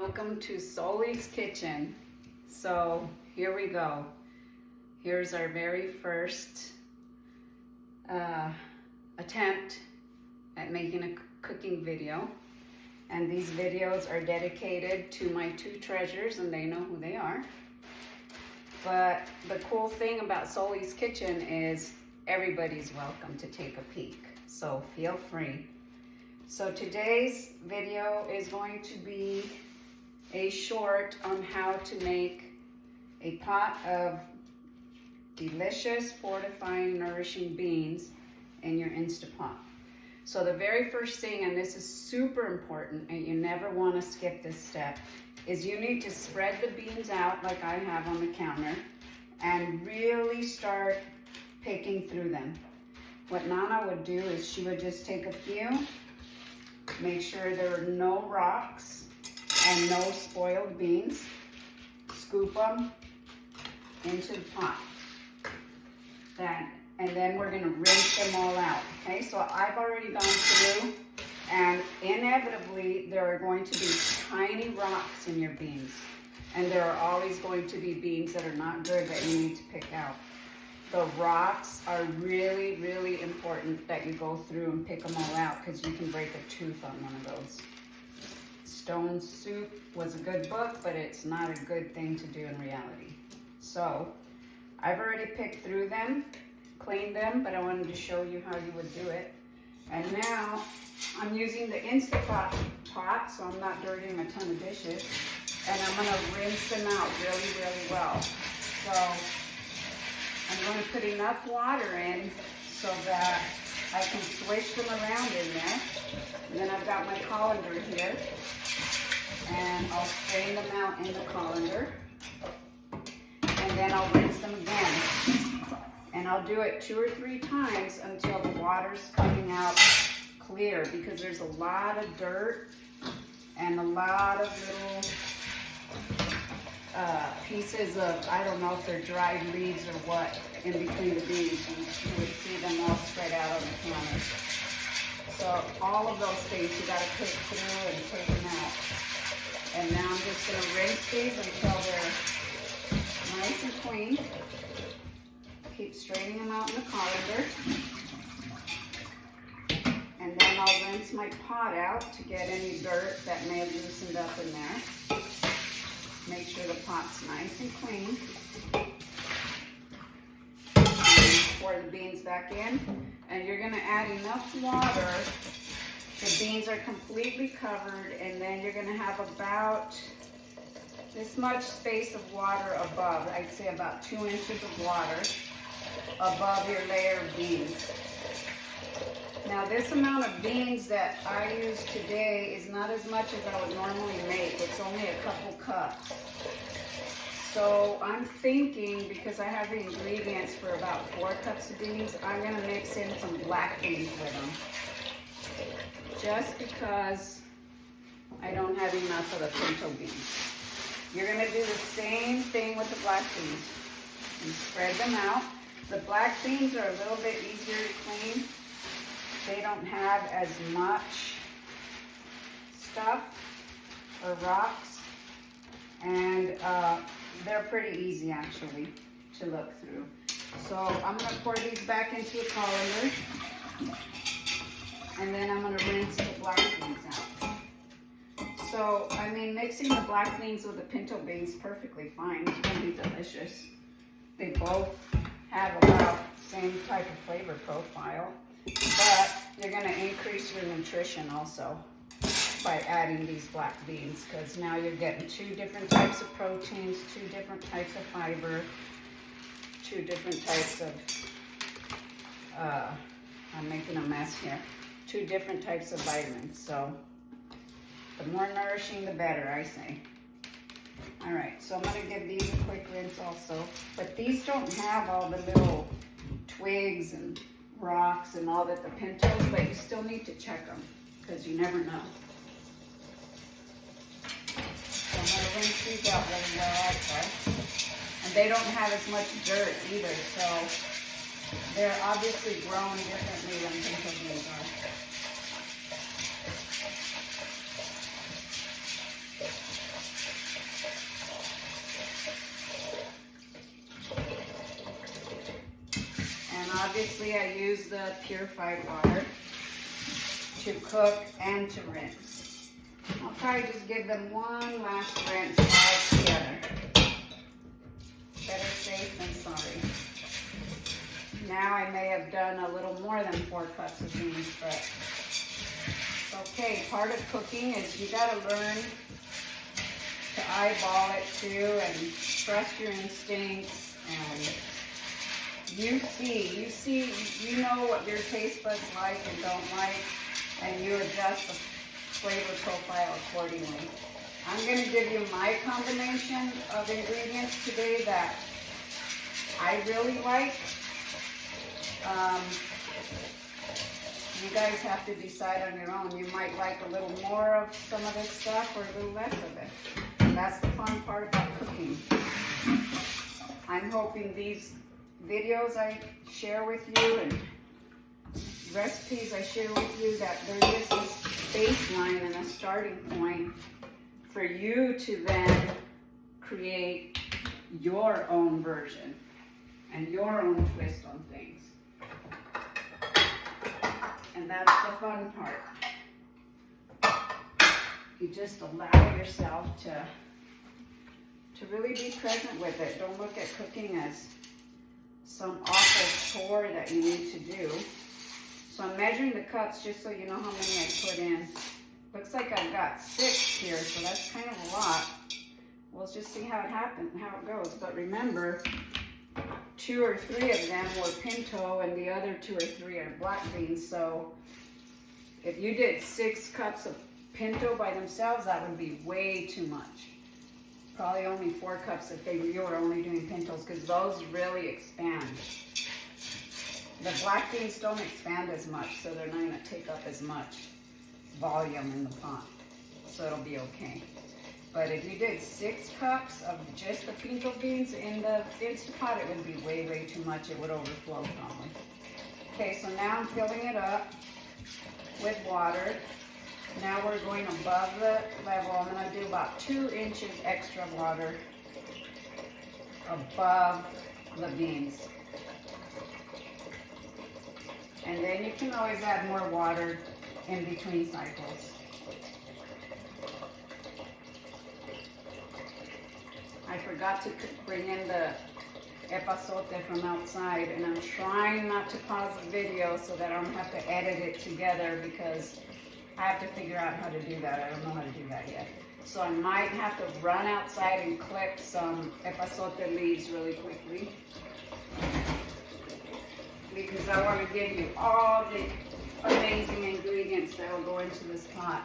welcome to SOALYS Kitchen. So here we go. Here's our very first attempt at making a cooking video. And these videos are dedicated to my two treasures, and they know who they are. But the cool thing about SOALYS Kitchen is everybody's welcome to take a peek. So feel free. So today's video is going to be a short on how to make a pot of delicious, fortifying, nourishing beans in your Instapot. So the very first thing, and this is super important, and you never want to skip this step, is you need to spread the beans out like I have on the counter and really start picking through them. What Nana would do is she would just take a few, make sure there are no rocks and no spoiled beans, scoop them into the pot. And then we're gonna rinse them all out, okay? So I've already gone through, and inevitably there are going to be tiny rocks in your beans. And there are always going to be beans that are not good that you need to pick out. The rocks are really, really important that you go through and pick them all out, because you can break a tooth on one of those. Stone Soup was a good book, but it's not a good thing to do in reality. So I've already picked through them, cleaned them, but I wanted to show you how you would do it. And now I'm using the Instapot pot, so I'm not dirtying a ton of dishes. And I'm gonna rinse them out really, really well. So I'm going to put enough water in so that I can swish them around in there. And then I've got my colander here, and I'll strain them out in the colander. And then I'll rinse them again. And I'll do it 2 or 3 times until the water's coming out clear, because there's a lot of dirt and a lot of little pieces of, I don't know if they're dried leaves or what, in between the beans. You would see them all spread out on the counter. So all of those things you gotta pick through and take them out. And now I'm just gonna rinse these until they're nice and clean. Keep straining them out in the colander. And then I'll rinse my pot out to get any dirt that may have loosened up in there. Make sure the pot's nice and clean. And pour the beans back in. And you're gonna add enough water. The beans are completely covered, and then you're gonna have about this much space of water above. I'd say about 2 inches of water above your layer of beans. Now this amount of beans that I use today is not as much as I would normally make. It's only a couple cups. So I'm thinking, because I have the ingredients for about 4 cups of beans, I'm gonna mix in some black beans with them. Just because I don't have enough of the pinto beans. You're gonna do the same thing with the black beans. You spread them out. The black beans are a little bit easier to clean. They don't have as much stuff or rocks, and they're pretty easy actually to look through. So I'm going to pour these back into a colander, and then I'm going to rinse the black beans out. So, I mean, mixing the black beans with the pinto beans is perfectly fine. It's going to be delicious. They both have about the same type of flavor profile. But you're going to increase your nutrition also by adding these black beans, because now you're getting 2 different types of proteins, 2 different types of fiber, 2 different types of, I'm making a mess here, 2 different types of vitamins. So the more nourishing, the better, I say. All right, so I'm going to give these a quick rinse also. But these don't have all the little twigs and rocks and all that the pintos, but you still need to check them, because you never know. So I'm going to rinse these out really well also. And they don't have as much dirt either, so they're obviously grown differently than pinto beans are. obviously I use the purified water to cook and to rinse. I'll probably just give them one last rinse all together. Better safe than sorry. Now I may have done a little more than 4 cups of beans, but it's okay. Part of cooking is you gotta learn to eyeball it too and trust your instincts, and you know what your taste buds like and don't like, and you adjust the flavor profile accordingly. I'm going to give you my combination of ingredients today that I really like. You guys have to decide on your own. You might like a little more of some of this stuff or a little less of it. And that's the fun part about cooking. I'm hoping these videos I share with you and recipes I share with you, that there is this baseline and a starting point for you to then create your own version and your own twist on things. And that's the fun part. You just allow yourself to really be present with it. Don't look at cooking as some awful chore that you need to do. So I'm measuring the cups just so you know how many I put in. Looks like I've got 6 here, so that's kind of a lot. We'll just see how it goes. But remember, 2 or 3 of them were pinto and the other 2 or 3 are black beans. So if you did 6 cups of pinto by themselves, that would be way too much. Probably only 4 cups if you were only doing pintos, because those really expand. The black beans don't expand as much, so they're not going to take up as much volume in the pot. So it'll be okay. But if you did 6 cups of just the pinto beans in the Instant Pot, it would be way, way too much. It would overflow probably. Okay, so now I'm filling it up with water. Now we're going above the level. I'm going to do about 2 inches extra water above the beans. And then you can always add more water in between cycles. I forgot to bring in the epazote from outside, and I'm trying not to pause the video so that I don't have to edit it together, because I have to figure out how to do that. I don't know how to do that yet. So I might have to run outside and clip some epazote leaves really quickly, because I want to give you all the amazing ingredients that will go into this pot.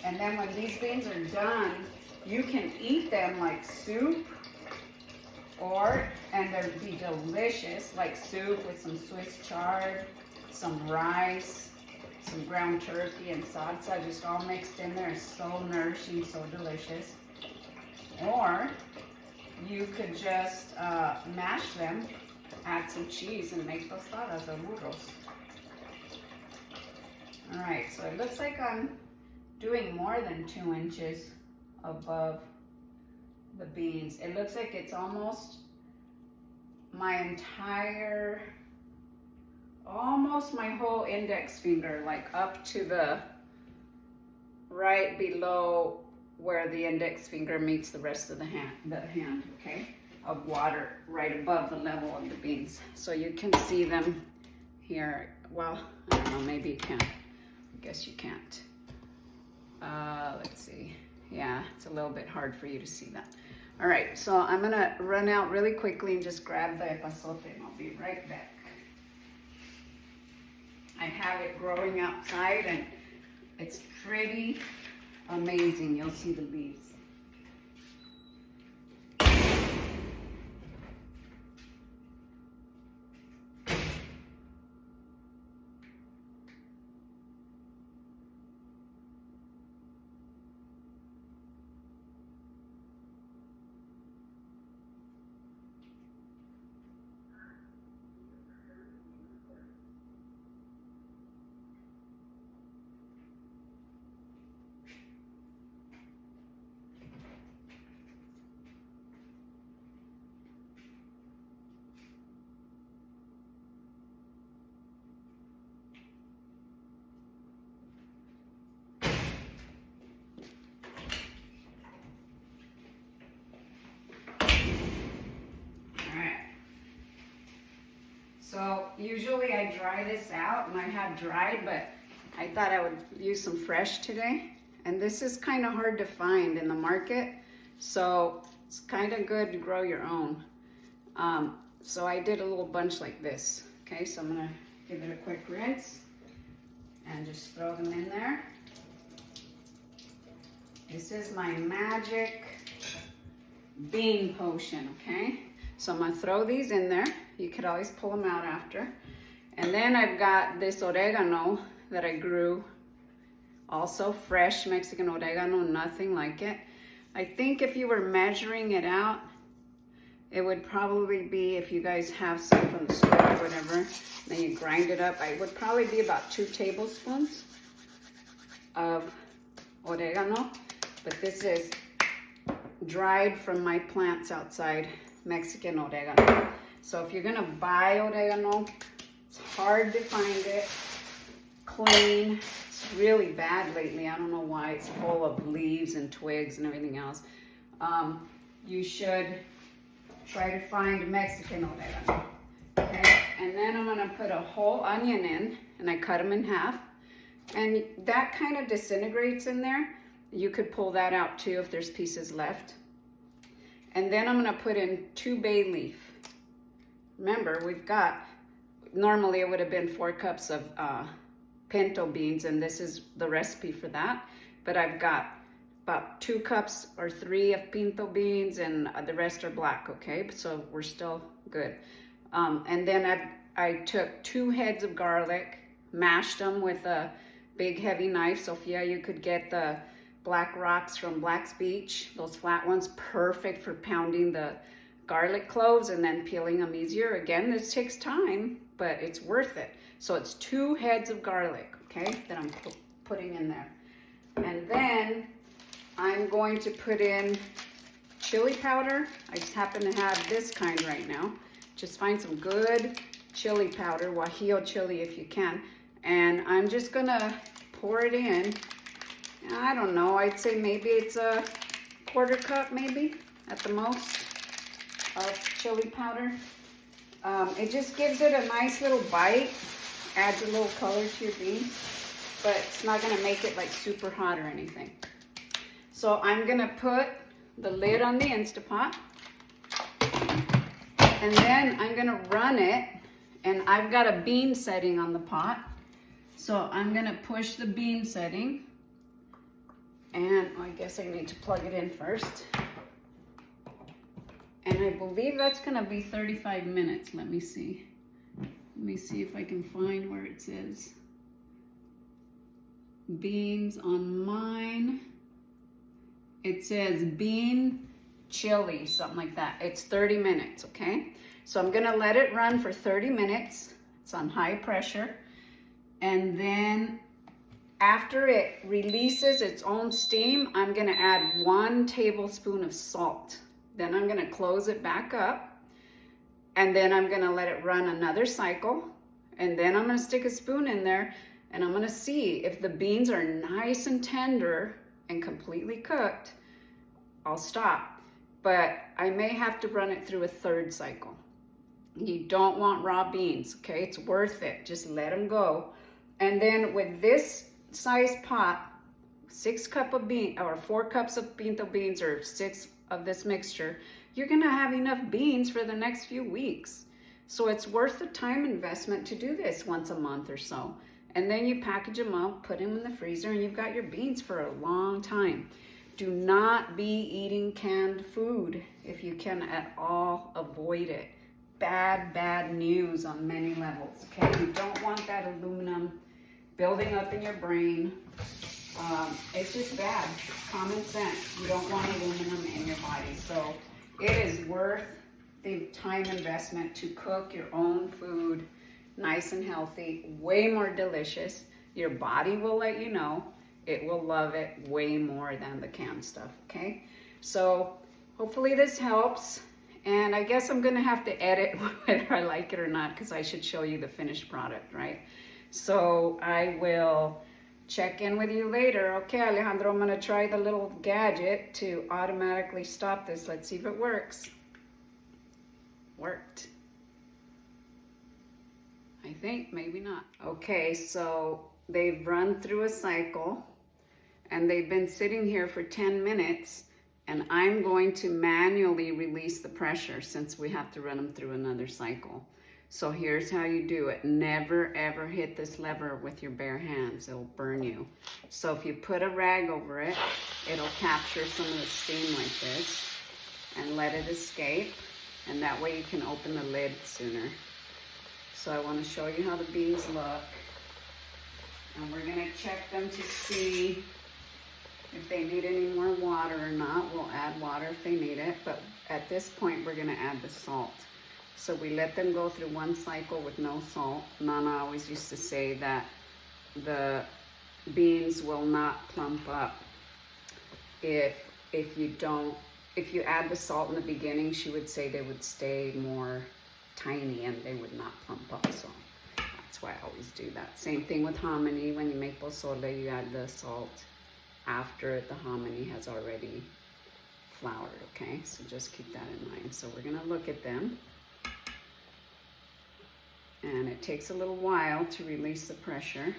And then when these beans are done, you can eat them like soup, and they'd be delicious, like soup with some Swiss chard, some rice, some ground turkey, and salsa just all mixed in there. It's so nourishing, so delicious. Or you could just mash them, add some cheese, and make tostadas or burros. All right, so it looks like I'm doing more than 2 inches above the beans. It looks like it's almost my whole index finger, like up to the right below where the index finger meets the rest of the hand, okay, of water right above the level of the beans. So you can see them here. Well, I don't know, maybe you can. I guess you can't. Let's see. Yeah, it's a little bit hard for you to see that. All right, so I'm gonna run out really quickly and just grab the epazote, and I'll be right back. I have it growing outside, and it's pretty amazing. You'll see the leaves. usually I dry this out, and I have dried, but I thought I would use some fresh today. And this is kind of hard to find in the market, so it's kind of good to grow your own. So I did a little bunch like this. Okay, so I'm gonna give it a quick rinse and just throw them in there. This is my magic bean potion, okay? So I'm gonna throw these in there. You could always pull them out after. And then I've got this oregano that I grew, also fresh Mexican oregano, nothing like it. I think if you were measuring it out, it would probably be, if you guys have some from the store or whatever, then you grind it up, it would probably be about 2 tablespoons of oregano. But this is dried from my plants outside, Mexican oregano. So if you're gonna buy oregano, it's hard to find it clean. It's really bad lately. I don't know why. It's full of leaves and twigs and everything else. You should try to find Mexican oregano. Okay, and then I'm gonna put a whole onion in, and I cut them in half. And that kind of disintegrates in there. You could pull that out too if there's pieces left. And then I'm gonna put in 2 bay leaf. Remember, we've got, normally it would have been 4 cups of pinto beans, and this is the recipe for that. But I've got about 2 cups or 3 of pinto beans, and the rest are black, okay? So we're still good. And then I took 2 heads of garlic, mashed them with a big heavy knife. Sophia, you could get the black rocks from Black's Beach, those flat ones, perfect for pounding the garlic cloves and then peeling them easier. Again, this takes time, but it's worth it. So it's 2 heads of garlic, okay, that I'm putting in there. And then I'm going to put in chili powder. I just happen to have this kind right now. Just find some good chili powder, guajillo chili if you can. And I'm just gonna pour it in. I don't know, I'd say maybe it's a 1/4 cup maybe at the most of chili powder. It just gives it a nice little bite, adds a little color to your beans, but it's not gonna make it like super hot or anything. So I'm gonna put the lid on the Instapot, and then I'm gonna run it, and I've got a bean setting on the pot. So I'm gonna push the bean setting, and I guess I need to plug it in first. And I believe that's gonna be 35 minutes. Let me see. Let me see if I can find where it says beans on mine. It says bean chili, something like that. It's 30 minutes, okay? So I'm gonna let it run for 30 minutes. It's on high pressure. And then after it releases its own steam, I'm gonna add 1 tablespoon of salt. Then I'm gonna close it back up, and then I'm gonna let it run another cycle, and then I'm gonna stick a spoon in there, and I'm gonna see if the beans are nice and tender and completely cooked. I'll stop, but I may have to run it through a 3rd cycle. You don't want raw beans, okay? It's worth it. Just let them go. And then with this size pot, 6 cups of bean or 4 cups of pinto beans, or 6 of this mixture, you're gonna have enough beans for the next few weeks. So it's worth the time investment to do this once a month or so. And then you package them up, put them in the freezer, and you've got your beans for a long time. Do not be eating canned food if you can at all avoid it. Bad news on many levels, okay? You don't want that aluminum building up in your brain. It's just bad, common sense. You don't want aluminum in your body. So it is worth the time investment to cook your own food, nice and healthy, way more delicious. Your body will let you know. It will love it way more than the canned stuff, okay? So hopefully this helps. And I guess I'm gonna have to edit whether I like it or not, because I should show you the finished product, right? So I will check in with you later. Okay, Alejandro, I'm gonna try the little gadget to automatically stop this. Let's see if it works. Worked. I think, maybe not. Okay, so they've run through a cycle and they've been sitting here for 10 minutes, and I'm going to manually release the pressure since we have to run them through another cycle. So here's how you do it. Never ever hit this lever with your bare hands. It'll burn you. So if you put a rag over it, it'll capture some of the steam like this and let it escape. And that way you can open the lid sooner. So I want to show you how the beans look. And we're going to check them to see if they need any more water or not. We'll add water if they need it. But at this point, we're going to add the salt. So we let them go through one cycle with no salt. Nana always used to say that the beans will not plump up if you add the salt in the beginning. She would say they would stay more tiny and they would not plump up. So that's why I always do that. Same thing with hominy. When you make pozole, you add the salt after the hominy has already floured, okay? So just keep that in mind. So we're gonna look at them. And it takes a little while to release the pressure.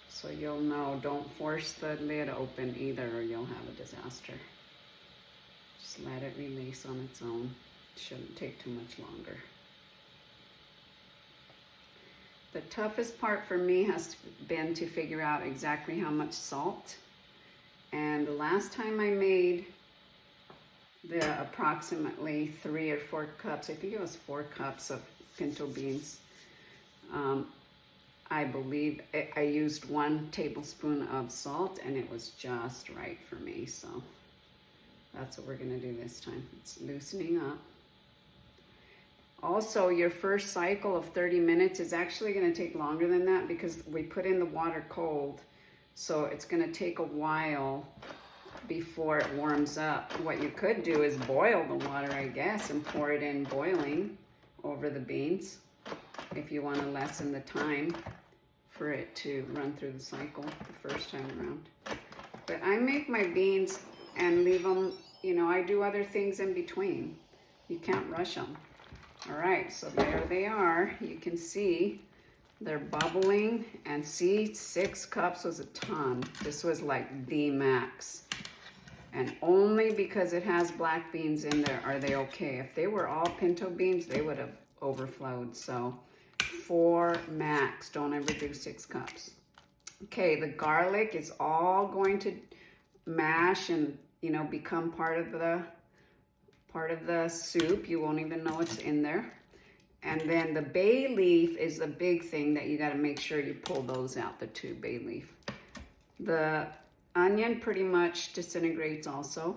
So you'll know, don't force the lid open either or you'll have a disaster. Just let it release on its own. It shouldn't take too much longer. The toughest part for me has been to figure out exactly how much salt. And the last time I made the approximately 3 or 4 cups, I think it was 4 cups of pinto beans. I believe I used 1 tablespoon of salt and it was just right for me. So that's what we're gonna do this time. It's loosening up. Also, your first cycle of 30 minutes is actually gonna take longer than that because we put in the water cold. So it's gonna take a while before it warms up. What you could do is boil the water, I guess, and pour it in boiling over the beans if you want to lessen the time for it to run through the cycle the first time around. But I make my beans and leave them, you know, I do other things in between. You can't rush them. All right, so there they are. You can see they're bubbling, and see, 6 cups was a ton. This was like the max. And only because it has black beans in there are they okay. If they were all pinto beans, they would have overflowed. So 4 max, don't ever do 6 cups. Okay, the garlic is all going to mash and, you know, become part of the soup. You won't even know it's in there. And then the bay leaf is the big thing that you got to make sure you pull those out, the 2 bay leaf. The onion pretty much disintegrates also.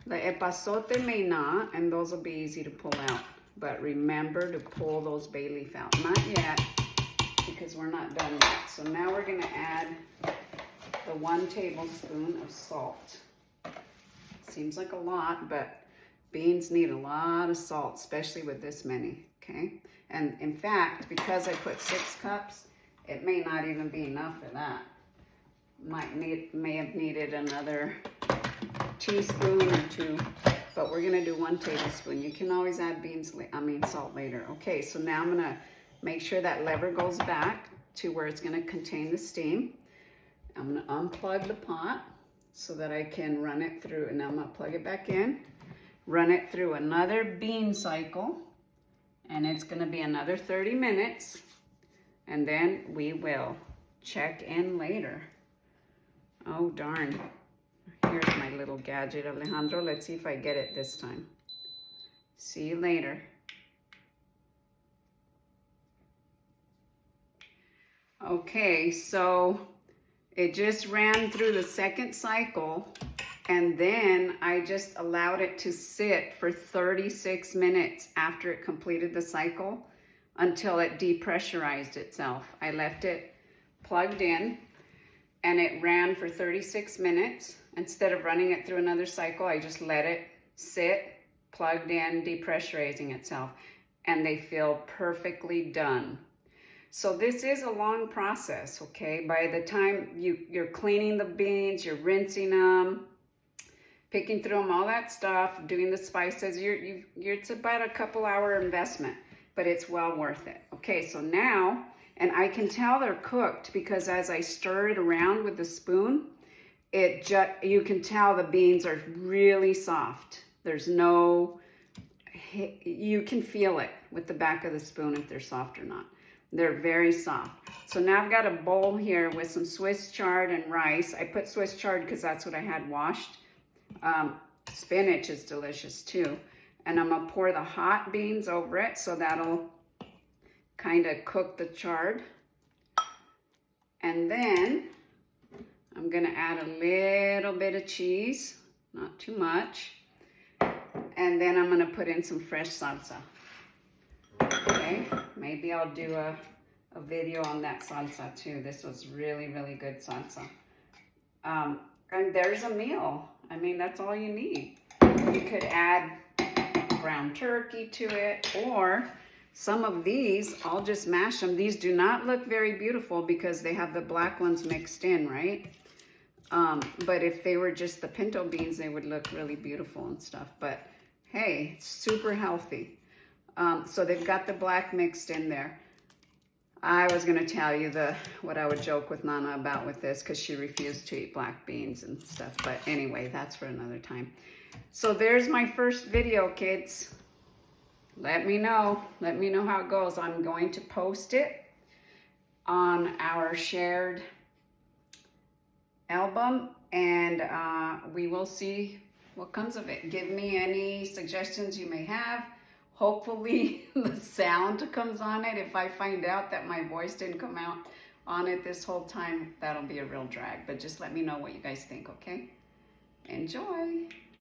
The epazote may not, and those will be easy to pull out. But remember to pull those bay leaf out. Not yet, because we're not done yet. So now we're gonna add the 1 tablespoon of salt. Seems like a lot, but beans need a lot of salt, especially with this many, okay? And in fact, because I put 6 cups, it may not even be enough for that. May have needed another teaspoon or 2, but we're gonna do 1 tablespoon. You can always add salt later. Okay, so now I'm gonna make sure that lever goes back to where it's gonna contain the steam. I'm gonna unplug the pot so that I can run it through, and I'm gonna plug it back in, run it through another bean cycle, and it's gonna be another 30 minutes, and then we will check in later. Oh, darn. Here's my little gadget, Alejandro. Let's see if I get it this time. See you later. Okay, so it just ran through the 2nd cycle, and then I just allowed it to sit for 36 minutes after it completed the cycle until it depressurized itself. I left it plugged in, and it ran for 36 minutes. Instead of running it through another cycle, I just let it sit, plugged in, depressurizing itself, and they feel perfectly done. So this is a long process, okay? By the time you're cleaning the beans, you're rinsing them, picking through them, all that stuff, doing the spices, it's about a couple-hour investment. but it's well worth it. Okay, so now, and I can tell they're cooked because as I stir it around with the spoon, you can tell the beans are really soft. There's no, you can feel it with the back of the spoon if they're soft or not. They're very soft. So now I've got a bowl here with some Swiss chard and rice. I put Swiss chard because that's what I had washed. Spinach is delicious too. And I'm gonna pour the hot beans over it so that'll kind of cook the chard. And then I'm gonna add a little bit of cheese, not too much. And then I'm gonna put in some fresh salsa. Okay, maybe I'll do a video on that salsa too. This was really, really good salsa. And there's a meal. I mean, that's all you need. You could add ground turkey to it, or some of these, I'll just mash them. These do not look very beautiful because they have the black ones mixed in, right? But if they were just the pinto beans, they would look really beautiful and stuff. But hey, it's super healthy. So they've got the black mixed in there. I was gonna tell you what I would joke with Nana about with this because she refused to eat black beans and stuff. But anyway, that's for another time. So there's my first video, kids. Let me know how it goes. I'm going to post it on our shared album, and we will see what comes of it. Give me any suggestions you may have. Hopefully the sound comes on it. If I find out that my voice didn't come out on it this whole time, that'll be a real drag. But just let me know what you guys think, okay? Enjoy.